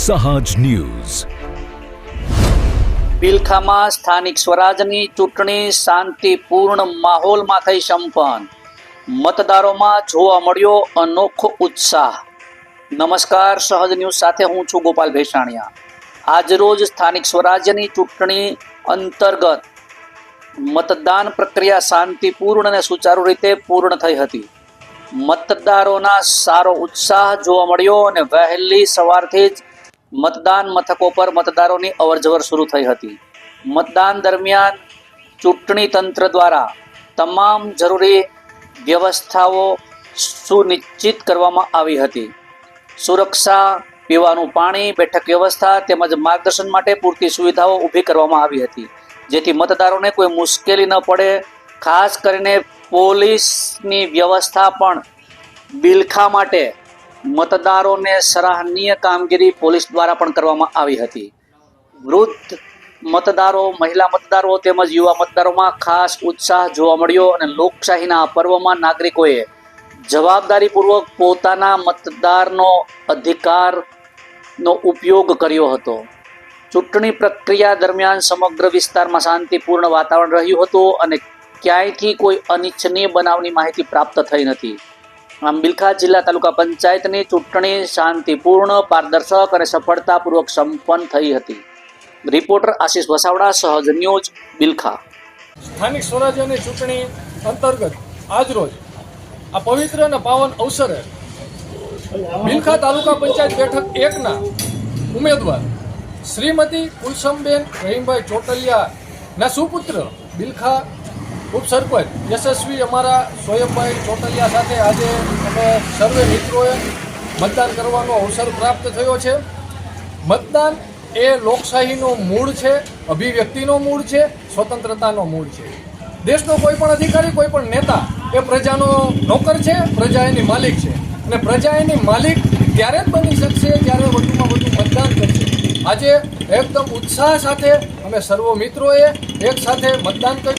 સહજ ન્યૂઝ. બિલખામાં સ્થાનિક સ્વરાજની ચૂંટણી શાંતિપૂર્ણ માહોલમાં થઈ સંપન્ન. મતદારોમાં જોવા મળ્યો અનોખો ઉત્સાહ. નમસ્કાર, સહજ ન્યૂઝ સાથે હું છું ગોપાલ ભેસાણીયા. આજરોજ સ્થાનિક સ્વરાજ્યની ચૂંટણી અંતર્ગત મતદાન પ્રક્રિયા શાંતિપૂર્ણ અને સુચારુ રીતે પૂર્ણ થઈ હતી. મતદારોના સારો ઉત્સાહ જોવા મળ્યો અને વહેલી સવારથી જ મતદાન મથકો પર મતદારોની અવરજવર શરૂ થઈ હતી. મતદાન દરમિયાન ચૂંટણી તંત્ર દ્વારા તમામ જરૂરી વ્યવસ્થાઓ સુનિશ્ચિત કરવામાં આવી હતી. સુરક્ષા, પીવાનું પાણી, બેઠક વ્યવસ્થા તેમજ માર્ગદર્શન માટે પૂરતી સુવિધાઓ ઊભી કરવામાં આવી હતી, જેથી મતદારોને કોઈ મુશ્કેલી ન પડે. ખાસ કરીને પોલીસની વ્યવસ્થા પણ બિલખા માટે મતદારોને સરાહનીય કામગીરી પોલીસ દ્વારા પણ કરવામાં આવી હતી. વૃદ્ધ મતદારો, મહિલા મતદારો તેમજ યુવા મતદારોમાં ખાસ ઉત્સાહ જોવા મળ્યો અને લોકશાહીના આ પર્વમાં નાગરિકોએ જવાબદારીપૂર્વક પોતાના મતદારનો અધિકારનો ઉપયોગ કર્યો હતો. ચૂંટણી પ્રક્રિયા દરમિયાન સમગ્ર વિસ્તારમાં શાંતિપૂર્ણ વાતાવરણ રહ્યું હતું અને ક્યાંયથી કોઈ અનિચ્છનીય બનાવની માહિતી પ્રાપ્ત થઈ નથી. આમ બિલખા જિલ્લા તાલુકા પંચાયતની ચૂંટણી શાંતિપૂર્ણ, પારદર્શક અને સફળતાપૂર્વક સંપન્ન થઈ હતી. રિપોર્ટર આશિષ વસાવડા, સહજ ન્યૂઝ, બિલખા. સ્થાનિક સ્વરાજ્યની ચૂંટણી અંતર્ગત આજરોજ આ પવિત્ર અને પાવન અવસરે બિલખા તાલુકા પંચાયત બેઠક 1ના ઉમેદવાર શ્રીમતી કુલસમબેન રહીમભાઈ ચોટલિયાના સુપુત્ર બિલખા ઉપસરપંચ યશસ્વી અમારા સોયમભાઈ ચોટલિયા સાથે આજે અમે સર્વે મિત્રોએ મતદાન કરવાનો અવસર પ્રાપ્ત થયો છે. મતદાન એ લોકશાહીનો મૂળ છે, અભિવ્યક્તિનો મૂળ છે, સ્વતંત્રતાનો મૂળ છે. દેશનો કોઈ પણ અધિકારી, કોઈ પણ નેતા એ પ્રજાનો નોકર છે, પ્રજા એની માલિક છે અને પ્રજા એની માલિક ત્યારે જ બની શકશે જ્યારે વધુમાં વધુ મતદાન કરશે. આજે એકદમ ઉત્સાહ સાથે અમે સર્વ મિત્રોએ એક સાથે મતદાન કર્યું.